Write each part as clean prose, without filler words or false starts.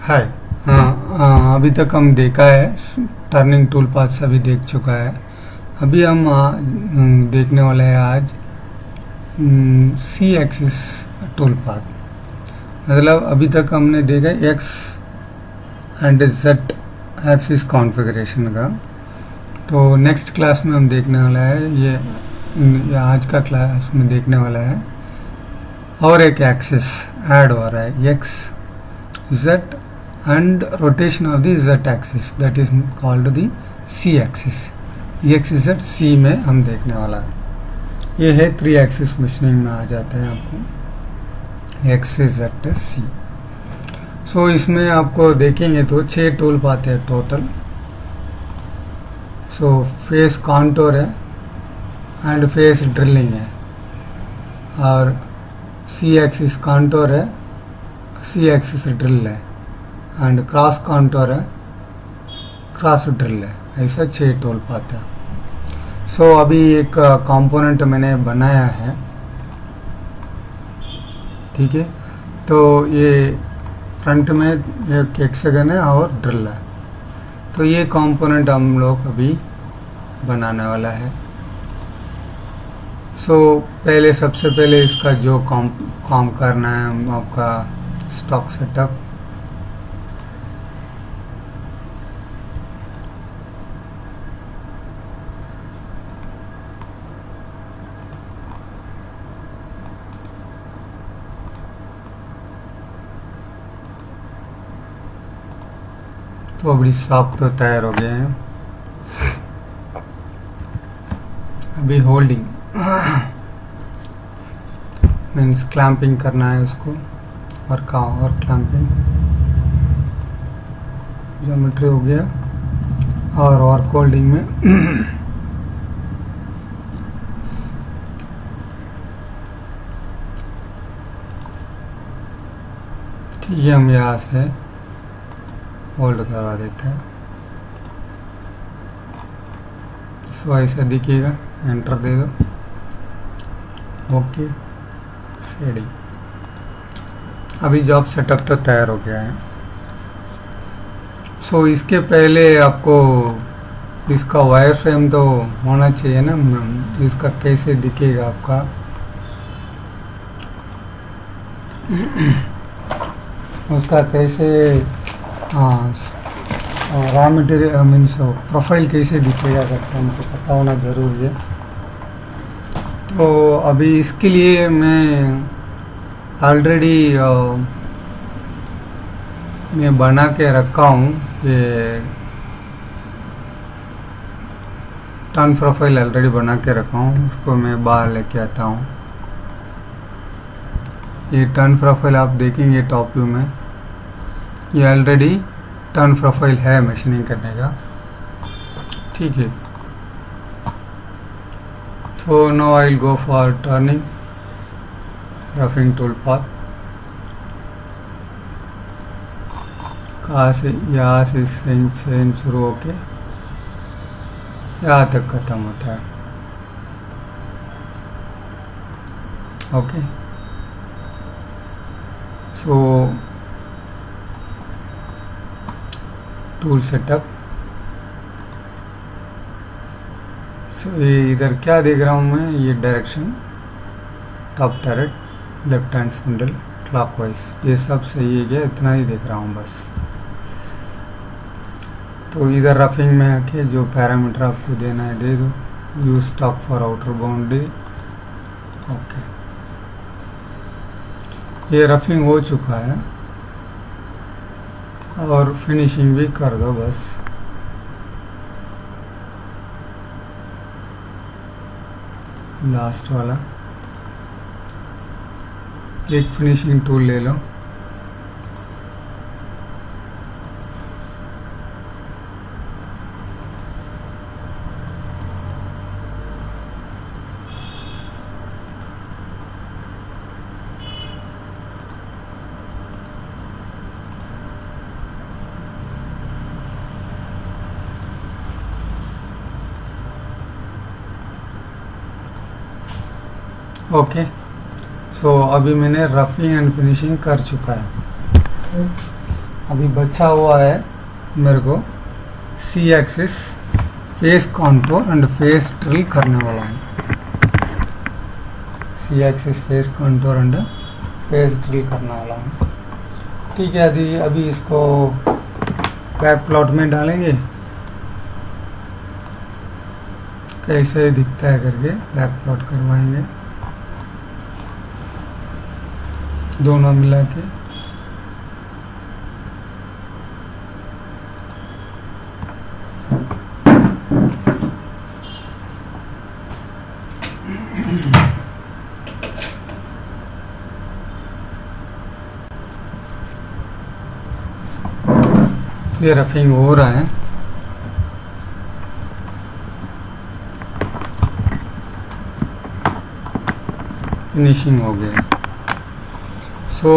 हाय। अभी तक हम देखा है टर्निंग टूल पाथ सभी देख चुका है। अभी हम देखने वाले हैं आज सी एक्सिस टूल पाथ। मतलब अभी तक हमने देखा x and Z axis configuration का। तो नेक्स्ट क्लास में हम देखने वाला है ये आज का क्लास में देखने वाला है और एक एक्सिस ऐड हो रहा है x Z and rotation of the z axis that is called the c axis। x z c में हम देखने वाला है। ये है 3 एक्सिस मशीनिंग में आ जाता है आपको x z c। सो इसमें आपको देखेंगे तो 6 टूल पाते हैं टोटल। सो फेस कॉन्टोर है एंड फेस ड्रिलिंग है और c एक्सिस कॉन्टोर है, c एक्सिस ड्रिल है एंड क्रॉस कॉन्टोर है, क्रॉस ड्रिल है। ऐसा 6 टूल पाथ है। सो अभी एक कंपोनेंट मैंने बनाया है, ठीक है। तो ये फ्रंट में एक हेक्सागन है और ड्रिल है। तो ये कंपोनेंट हम लोग अभी बनाने वाला है। सो पहले सबसे पहले इसका जो काम करना है आपका स्टॉक सेटअप। तो अभी सॉफ्ट तो तैयार हो गए हैं। अभी होल्डिंग मीन्स क्लैंपिंग करना है उसको और क्लैंपिंग ज्योमेट्री हो गया और वर्क होल्डिंग में ठीक है। हम यहाँ से होल्ड करवा देते हैं। सो ऐसा दिखेगा, एंटर दे दो, ओके शेडिंग। अभी जॉब सेटअप तो तैयार हो गया है। सो इसके पहले आपको इसका वायर फ्रेम तो होना चाहिए ना, इसका कैसे दिखेगा आपका उसका कैसे रॉ मटेरियल मीन्स प्रोफाइल कैसे दिखेगा करके हमको पता होना ज़रूरी है। तो अभी इसके लिए मैं ऑलरेडी मैं बना के रखा हूँ। ये टर्न प्रोफाइल ऑलरेडी बना के रखा हूँ, उसको मैं बाहर लेके आता हूँ। ये टर्न प्रोफाइल आप देखेंगे टॉप व्यू में, ये ऑलरेडी टर्न प्रोफाइल है मशीनिंग करने का, ठीक है। तो no I will go for turning roughing tool path. कहाँ से यहाँ से शुरू होके यहाँ तक ख़त्म होता है, ओके। So tool setup. सो ये इधर क्या देख रहा हूँ मैं, ये direction top tarot left hand spindle clockwise, ये सब सही है क्या, इतना ही देख रहा हूँ बस। तो इधर रफिंग में आके जो पैरामीटर आपको देना है दे दो। Use stock for outer boundary, okay. ये रफिंग हो चुका है और फिनिशिंग भी कर दो बस। लास्ट वाला एक फिनिशिंग टूल ले लो। ओके। सो अभी मैंने रफिंग एंड फिनिशिंग कर चुका है। अभी बचा हुआ है मेरे को C axis face contour and face drill करने वाला हूँ। C axis face contour and face drill करने वाला हूँ। ठीक है, अभी इसको बैक प्लॉट में डालेंगे, कैसे दिखता है करके बैक प्लॉट करवाएंगे दोनों मिला के। ये रफिंग हो रहा है। फिनिशिंग हो गया। सो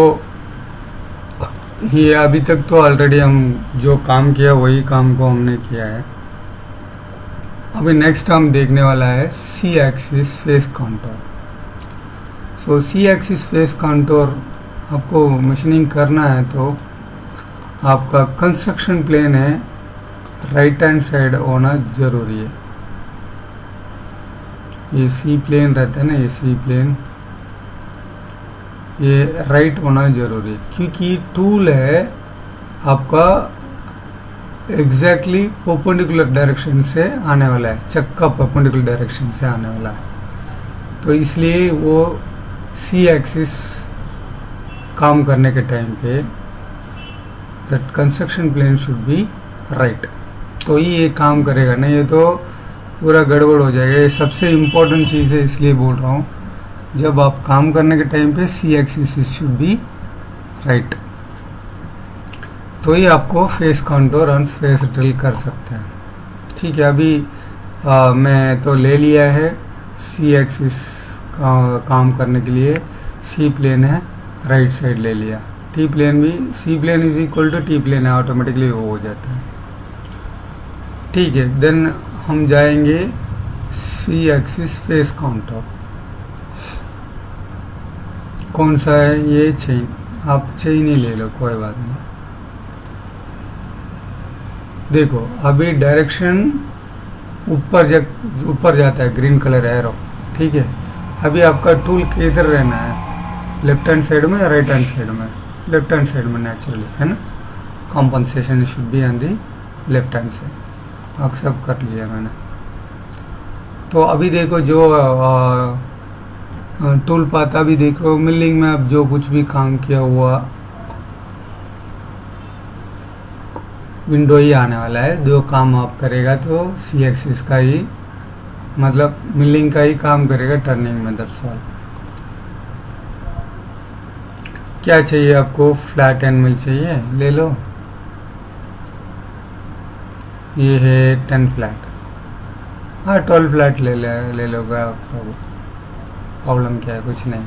ये अभी तक तो ऑलरेडी हम जो काम किया वही काम को हमने किया है। अभी नेक्स्ट हम देखने वाला है सी एक्सिस फेस कॉन्टोर। सो सी एक्सिस फेस कॉन्टोर आपको मशीनिंग करना है तो आपका कंस्ट्रक्शन प्लेन है राइट हैंड साइड होना ज़रूरी है। ये सी प्लेन रहता है ना, ये सी प्लेन ये राइट होना ज़रूरी है, क्योंकि टूल है आपका एग्जैक्टली परपेंडिकुलर डायरेक्शन से आने वाला है, चक्का परपेंडिकुलर डायरेक्शन से आने वाला है। तो इसलिए वो सी एक्सिस काम करने के टाइम पे that construction plane should be right, तो ही ये काम करेगा, नहीं ये तो पूरा गड़बड़ हो जाएगा। ये सबसे इम्पोर्टेंट चीज़ है, इसलिए बोल रहा हूँ जब आप काम करने के टाइम पे सी एक्सिस शुड बी राइट, तो ही आपको फेस कॉन्टोर और फेस ड्रिल कर सकते हैं। ठीक है, अभी मैं तो ले लिया है सी एक्सिस काम करने के लिए। सी प्लेन है राइट साइड ले लिया, टी प्लेन भी C plane is equal to T plane है, ऑटोमेटिकली वो हो जाता है। ठीक है, देन हम जाएंगे सी एक्सिस फेस कॉन्टोर। कौन सा है ये? चेन। आप चेन ही ले लो, कोई बात नहीं। देखो अभी डायरेक्शन ऊपर जाता है, ग्रीन कलर एरो। ठीक है, अभी आपका टूल किधर रहना है, लेफ्ट हैंड साइड में या राइट हैंड साइड में? लेफ्ट हैंड साइड में नेचुरली, है ना। Compensation should be on the left hand side. Accept कर लिया मैंने। तो अभी देखो जो टूल पाथ, अभी देखो मिलिंग में अब जो कुछ भी काम किया हुआ विंडो ही आने वाला है। जो काम आप करेगा तो सी एक्सिस का ही, मतलब मिलिंग का ही काम करेगा टर्निंग में, दैट्स ऑल। क्या चाहिए आपको? फ्लैट एंड मिल चाहिए, ले लो। ये है 10 फ्लैट, हाँ 12 फ्लैट ले लोगे आप, प्रॉब्लम क्या है? कुछ नहीं।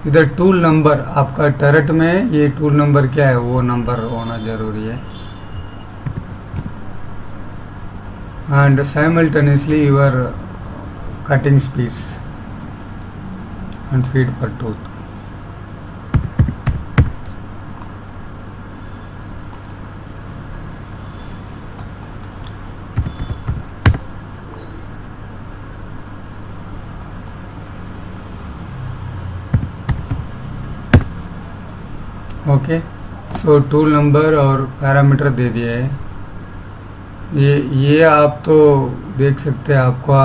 इधर टूल नंबर आपका टर्रेट में, ये टूल नंबर क्या है वो नंबर होना जरूरी है। And simultaneously your cutting speeds and feed per tooth. Okay, so tool number और पैरामीटर दे दिया है। ये आप तो देख सकते हैं, आपका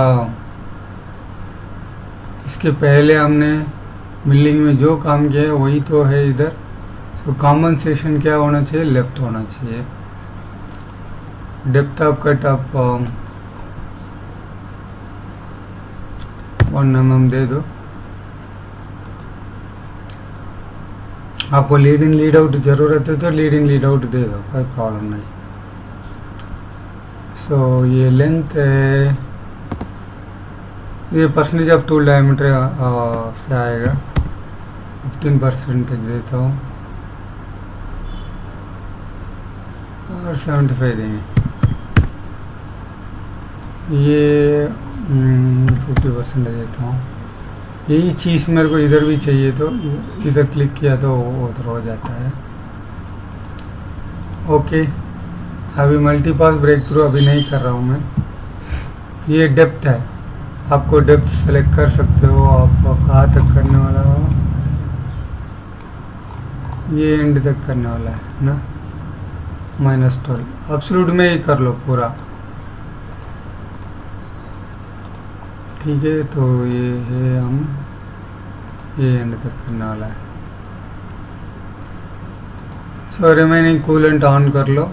इसके पहले हमने मिलिंग में जो काम किया है वही तो है इधर। सो कॉम्पनसेशन क्या होना चाहिए? लेफ्ट होना चाहिए। डेप्थ ऑफ कट आप 1 mm दे दो। आपको लीड इन लीड आउट ज़रूरत है तो लीड इन लीड आउट दे दो, कोई प्रॉब्लम नहीं। सो ये लेंथ है, ये परसेंटेज ऑफ टूल डायमीटर से आएगा, 15% देता हूँ और 75 देंगे। ये 50% देता हूँ। यही चीज़ मेरे को इधर भी चाहिए, तो इधर क्लिक किया तो उधर हो जाता है। ओके, अभी मल्टीपास ब्रेक थ्रू अभी नहीं कर रहा हूँ मैं। ये डेप्थ है, आपको डेप्थ सेलेक्ट कर सकते हो, आपको कहाँ तक करने वाला हो। ये एंड तक करने वाला है ना, -12 एब्सोल्यूट में ही कर लो पूरा। ठीक है, तो ये है हम ये एंड तक करने वाला है। सो रिमेनिंग कूलेंट ऑन कर लो।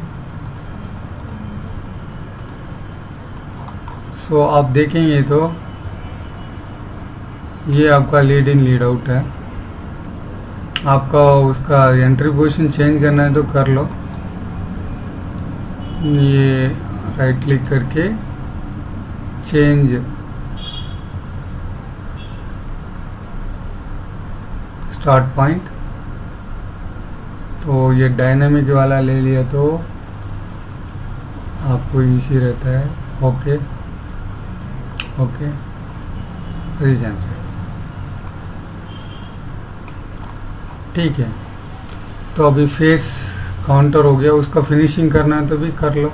सो आप देखेंगे तो ये आपका लीड इन लीड आउट है। आपका उसका एंट्री पोजीशन चेंज करना है तो कर लो। ये राइट क्लिक करके चेंज स्टार्ट पॉइंट, तो ये डायनामिक वाला ले लिया तो आपको इजी रहता है। ओके ओके, रीजन ठीक है। तो अभी फेस काउंटर हो गया, उसका फिनिशिंग करना है तो भी कर लो,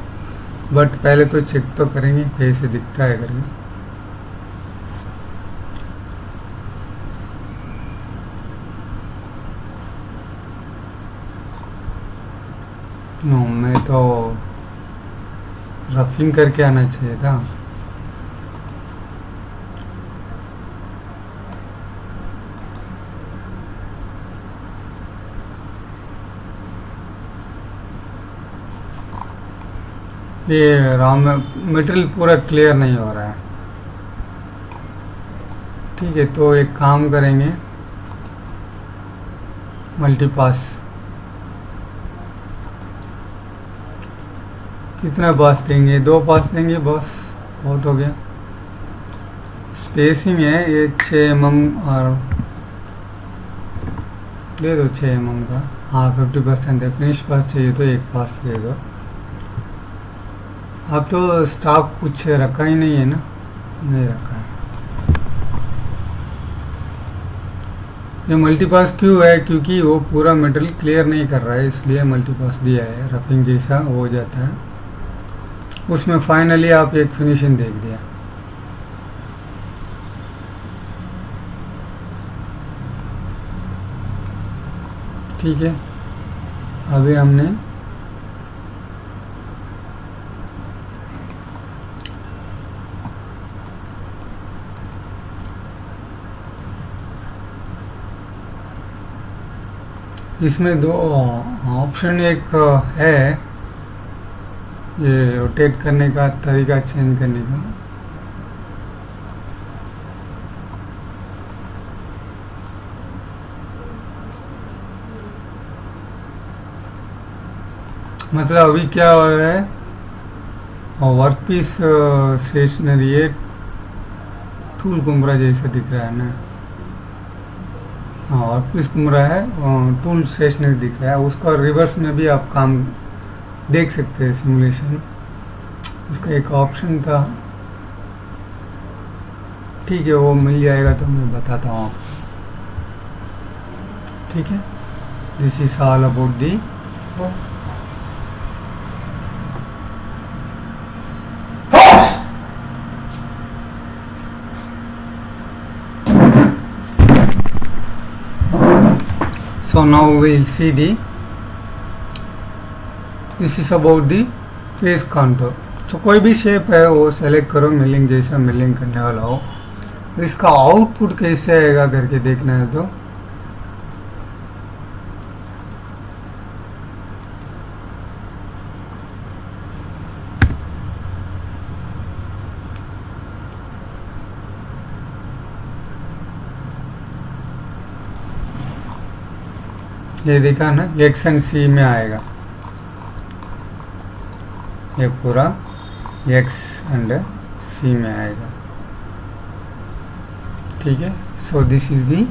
बट पहले तो चेक तो करेंगे कैसे दिखता है करके। नो, मैं तो रफिंग करके आना चाहिए था। ये रॉ मटेरियल पूरा क्लियर नहीं हो रहा है। ठीक है, तो एक काम करेंगे, मल्टीपास कितना पास देंगे, 2 पास देंगे बस, बहुत हो गया। स्पेसिंग है ये 6 mm और दे दो 6 mm का। हाँ 50% है, फिनिश पास चाहिए तो 1 पास दे दो। अब तो स्टॉक कुछ रखा ही नहीं है ना, नहीं रखा है। ये मल्टीपास क्यों है, क्योंकि वो पूरा मटेरियल क्लियर नहीं कर रहा है, इसलिए मल्टीपास दिया है। रफिंग जैसा हो जाता है, उसमें फाइनली आप एक फिनिशिंग देख दिया। ठीक है, अभी हमने इसमें 2 ऑप्शन, एक है ये रोटेट करने का तरीका चेंज करने का। मतलब अभी क्या हो रहा है, वर्क पीस स्टेशनरी है, टूल कुमरा जैसा दिख रहा है ना। हाँ, वर्क पीस कुमरा है, टूल स्टेशनरी दिख रहा है। उसका रिवर्स में भी आप काम देख सकते हैं, सिमुलेशन उसका एक ऑप्शन था। ठीक है, वो मिल जाएगा तो मैं बताता हूँ आपको। ठीक है, this is all about the so now we'll see this is about the face contour। तो कोई भी शेप है वो सेलेक्ट करो, मिलिंग जैसा मिलिंग करने वाला हो। इसका आउटपुट कैसे आएगा करके देखना है तो ये देखा ना, एक्स एंड सी में आएगा, ये पूरा एक्स एंड सी में आएगा। ठीक है, so this is the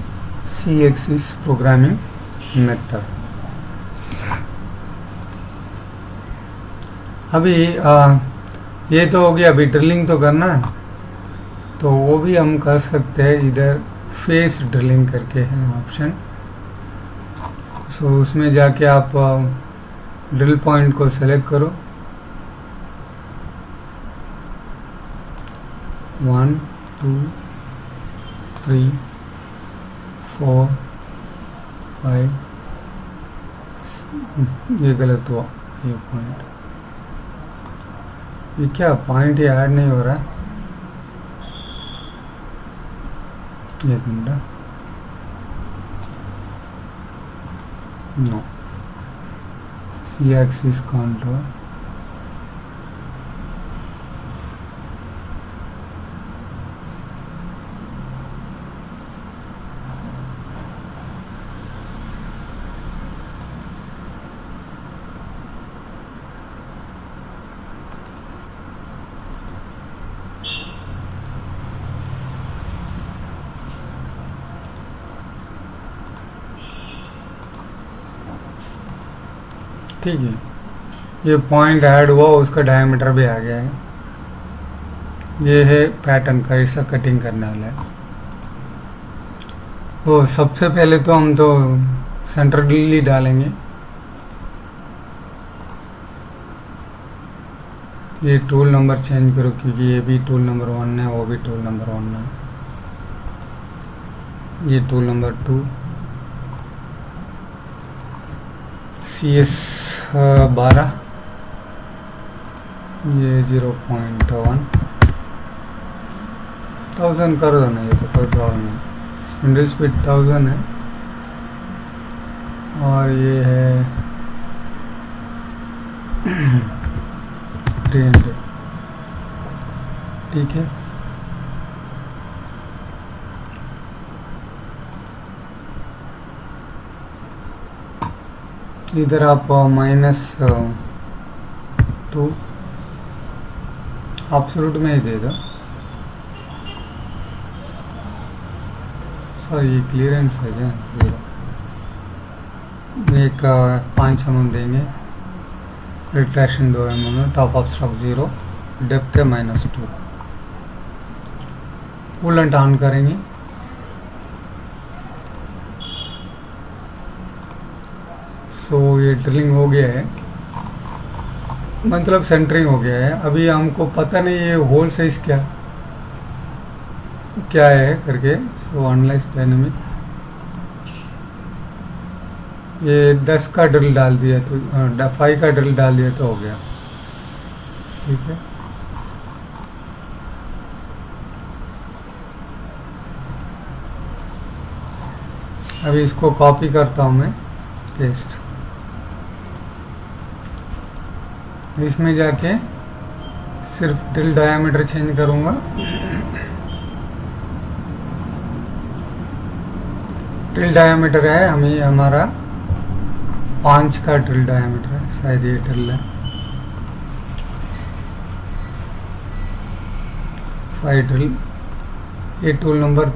C axis programming method. अभी ये तो हो गया, अभी ड्रिलिंग तो करना है, तो वो भी हम कर सकते हैं। इधर फेस ड्रिलिंग करके है ऑप्शन, सो उसमें जाके आप ड्रिल पॉइंट को सेलेक्ट करो, 1 2 3 4 5, ये गलत हुआ, ये पॉइंट, ये क्या पॉइंट ही ऐड नहीं हो रहा है, एक मिनट, नो, सी एक्सिस कॉन्टूर, ठीक है, ये पॉइंट ऐड हुआ, उसका डायमीटर भी आ गया है। ये है पैटर्न का, ऐसा कटिंग करने वाला है। तो सबसे पहले तो हम तो सेंटर ड्रिल ही डालेंगे। ये टूल नंबर चेंज करो, क्योंकि ये भी टूल नंबर 1 है, वो भी टूल नंबर 1 है। ये टूल नंबर 2, CS 12, ये 0.1, 1000 कर दो ना, ये तो कोई प्रॉब्लम नहीं। स्पिंडल स्पीड 1000 है, और ये है 300, ठीक है। इधर आप -2 एब्सोल्यूट में ही दे दो। सॉरी, ये क्लियरेंस है क्या, 0, एक 5 mm देंगे, retraction 2 mm, top of stroke 0, depth है -2, कूलेंट ऑन करेंगे। सो ये ड्रिलिंग हो गया है, मतलब सेंटरिंग हो गया है। अभी हमको पता नहीं ये होल साइज क्या है करके। सो एनालाइज डायनामिक, ये 10 का ड्रिल डाल दिया तो 5 का ड्रिल डाल दिया तो हो गया, ठीक है। अभी इसको कॉपी करता हूँ मैं, पेस्ट, इसमें जाके सिर्फ ड्रिल डायामीटर चेंज करूँगा। ड्रिल डायामीटर है हमें, हमारा 5 का ड्रिल डायामीटर है, शायद ये ड्रिल है 5 ड्रिल। ये टूल नंबर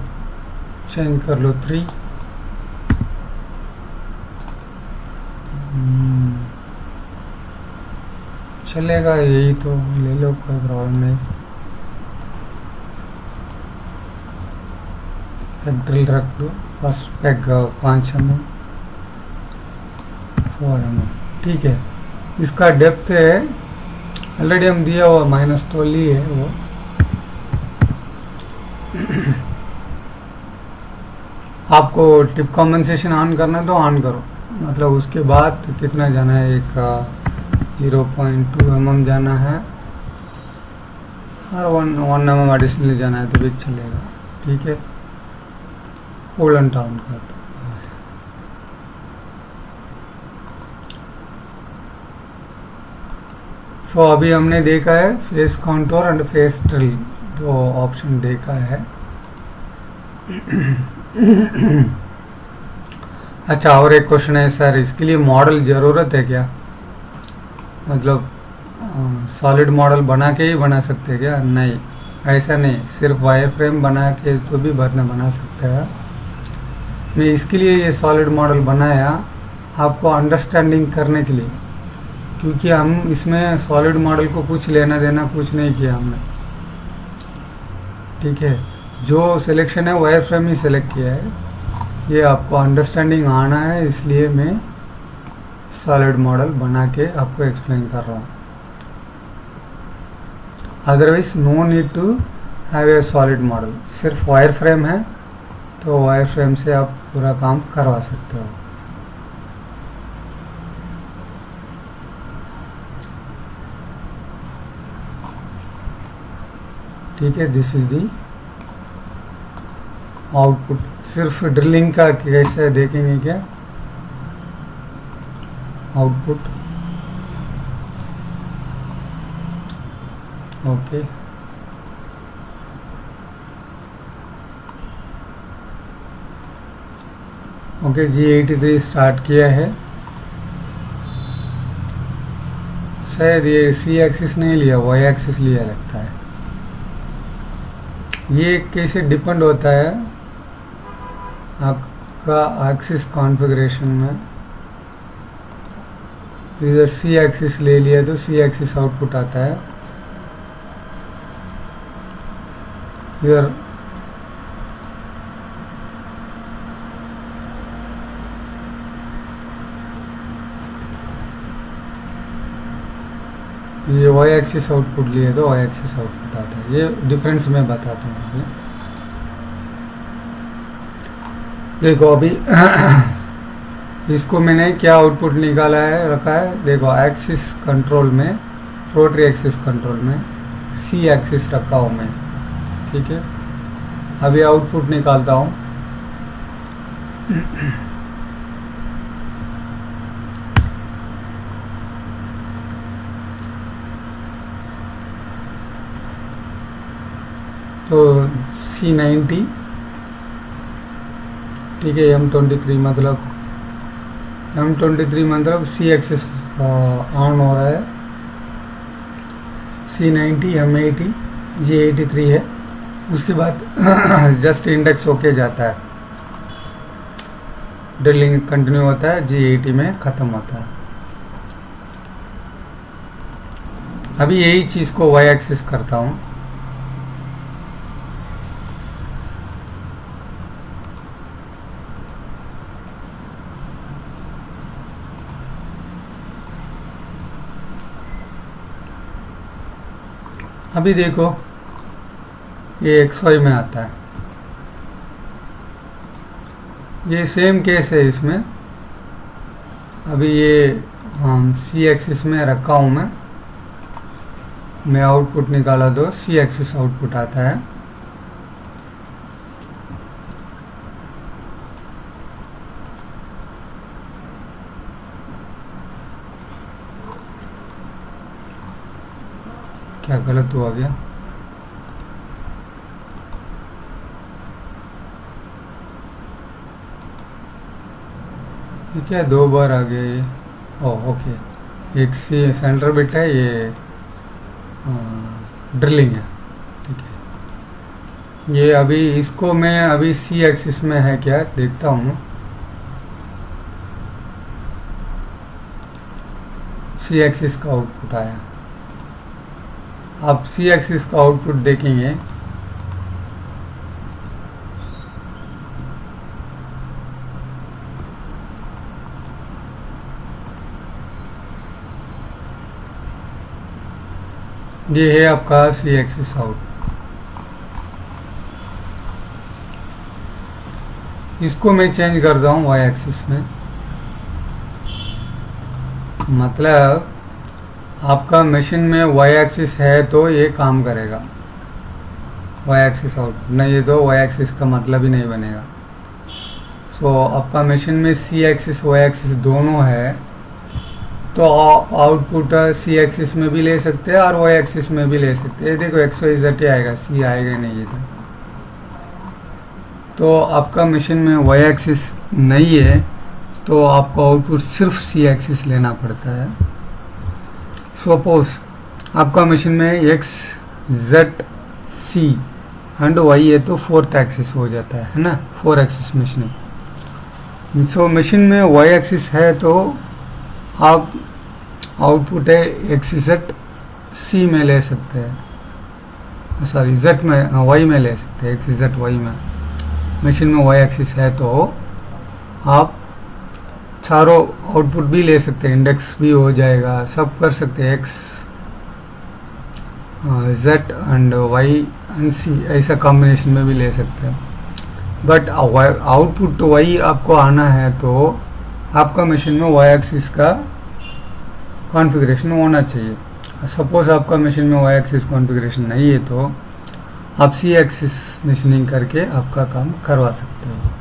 चेंज कर लो 3, चलेगा, यही तो ले लो, कोई प्रॉब्लम नहीं। एक ड्रिल रख दो, फर्स्ट पैक 5 mm 4 mm, ठीक है। इसका डेप्थ है ऑलरेडी हम दिया हुआ, -12 ही है वो। आपको टिप कॉम्पेंसेशन ऑन करना तो ऑन करो, मतलब उसके बाद कितना जाना है, एक 0.2 mm जाना है, और 1 mm एडिशनली जाना है, तो भी चलेगा, ठीक है। कूलेंट ऑन कर दो। सो अभी हमने देखा है face contour and face drill, दो ऑप्शन देखा है। अच्छा, और एक क्वेश्चन है सर, इसके लिए मॉडल ज़रूरत है क्या, मतलब सॉलिड मॉडल बना के ही बना सकते हैं क्या? नहीं, ऐसा नहीं, सिर्फ वायर फ्रेम बना के तो भी बना सकते हैं। मैं इसके लिए ये सॉलिड मॉडल बनाया आपको अंडरस्टैंडिंग करने के लिए, क्योंकि हम इसमें सॉलिड मॉडल को कुछ लेना देना कुछ नहीं किया हमने, ठीक है। जो सिलेक्शन है वायर फ्रेम ही सिलेक्ट किया है, ये आपको अंडरस्टैंडिंग आना है, इसलिए मैं सॉलिड मॉडल बना के आपको एक्सप्लेन कर रहा हूँ। Otherwise no need to have a solid model, सिर्फ वायर फ्रेम है तो वायर फ्रेम से आप पूरा काम करवा सकते हो। ठीक है, दिस इज दी आउटपुट। सिर्फ ड्रिलिंग का कैसे देखेंगे क्या, output. Okay, okay, G83 start किया है। शायद ये सी एक्सिस नहीं लिया, वाई एक्सिस लिया लगता है। ये कैसे डिपेंड होता है आपका एक्सिस कॉन्फ़िगरेशन में। इधर सी एक्सिस ले लिया तो सी एक्सिस आउटपुट आता है, इधर ये वाई एक्सिस आउटपुट लिए तो वाई एक्सिस आउटपुट आता है। ये डिफरेंस मैं बताता हूँ अभी। देखो अभी इसको मैंने क्या आउटपुट निकाला है, रखा है। देखो एक्सिस कंट्रोल में, रोटरी एक्सिस कंट्रोल में सी एक्सिस रखा हूँ मैं। ठीक है, अभी आउटपुट निकालता हूँ। तो C90, ठीक है, M23 मतलब सी एक्सिस ऑन हो रहा है। C90 M80 G83 है। उसके बाद जस्ट इंडेक्स होके जाता है, ड्रिलिंग कंटिन्यू होता है, G80 में ख़त्म होता है। अभी यही चीज़ को वाई एक्सिस करता हूँ। अभी देखो ये XY में आता है। ये सेम केस है इसमें। अभी ये सी एक्सिस में रखा हूँ मैं आउटपुट निकाला तो सी एक्सिस आउटपुट आता है। क्या गलत हुआ गया? ये क्या दो बार आ गया ये? ओह ओके, एक सी सेंटर बिट है, ये ड्रिलिंग है। ठीक है, ये अभी इसको मैं अभी सी एक्सिस में है क्या देखता हूँ। सी एक्सिस का आउटपुट आया। आप सी एक्सिस का आउटपुट देखेंगे, ये है आपका सी एक्सिस आउटपुट। इसको मैं चेंज करता हूँ वाई एक्सिस में। मतलब आपका मशीन में वाई एक्सिस है तो ये काम करेगा, वाई एक्सिस आउटपुट नहीं है तो वाई एक्सिस का मतलब ही नहीं बनेगा। सो आपका मशीन में सी एक्सिस वाई एक्सिस दोनों है तो आप आउटपुट सी एक्सिस में भी ले सकते हैं और वाई एक्सिस में भी ले सकते हैं। देखो XYZ आएगा, सी आएगा नहीं इधर। तो आपका मशीन में वाई एक्सिस नहीं है तो आपको आउटपुट सिर्फ सी एक्सिस लेना पड़ता है। सपोज आपका मशीन में XZ C एंड Y है तो फोर्थ एक्सिस हो जाता है ना, 4 एक्सिस मशीन। सो मशीन में Y एक्सिस है तो आप आउटपुट है XZ C में ले सकते हैं, सॉरी Z में Y में ले सकते हैं, XZ Y में। मशीन में Y एक्सिस है तो आप चारों आउटपुट भी ले सकते हैं, इंडेक्स भी हो जाएगा, सब कर सकते हैं, X Z and Y and C ऐसा कॉम्बिनेशन में भी ले सकते हैं। बट आउटपुट वाई आपको आना है तो आपका मशीन में वाई एक्सिस का कॉन्फ़िगरेशन होना चाहिए। सपोज आपका मशीन में वाई एक्सिस कॉन्फ़िगरेशन नहीं है तो आप सी एक्सिस मशीनिंग करके आपका काम करवा सकते हो।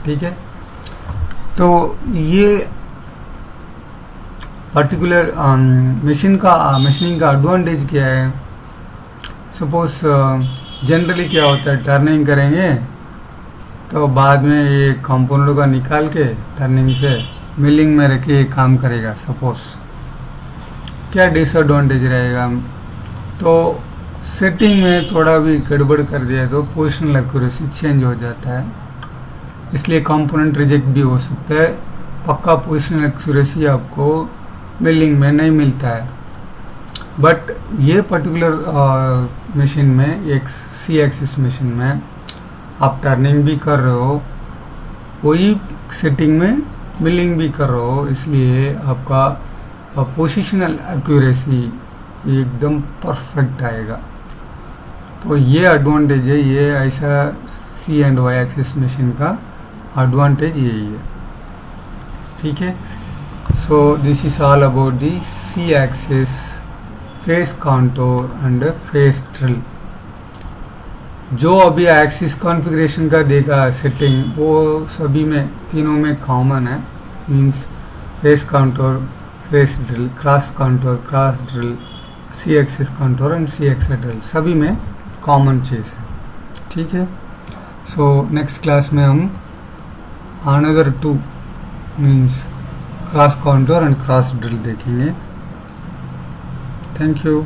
ठीक है, तो ये पर्टिकुलर मशीनिंग का एडवांटेज क्या है। सपोज जनरली क्या होता है, टर्निंग करेंगे तो बाद में ये कंपोनेंट का निकाल के टर्निंग से मिलिंग में रख के काम करेगा। सपोज क्या डिसएडवांटेज रहेगा, तो सेटिंग में थोड़ा भी गड़बड़ कर दिया तो पोजिशनल एक्यूरेसी चेंज हो जाता है, इसलिए कंपोनेंट रिजेक्ट भी हो सकता है। पक्का पोजिशनल एक्यूरेसी आपको मिलिंग में नहीं मिलता है। बट ये पर्टिकुलर मशीन में, एक सी एक्सिस मशीन में आप टर्निंग भी कर रहे हो, वही सेटिंग में मिलिंग भी कर रहे हो, इसलिए आपका पोजिशनल एक्यूरेसी एकदम परफेक्ट आएगा। तो ये एडवांटेज है, ये ऐसा C and Y axis machine का एडवांटेज यही है। ठीक है, so this is all about the C axis face counter and face drill. जो अभी एक्सिस कॉन्फ़िगरेशन का देखा सेटिंग, वो सभी में तीनों में कॉमन है, means face counter, face drill, cross counter, cross drill, C axis counter and C axis drill, सभी में कॉमन चीज़ है। ठीक है, सो नेक्स्ट क्लास में हम another 2 means cross counter and cross drill देखेंगे। Thank you.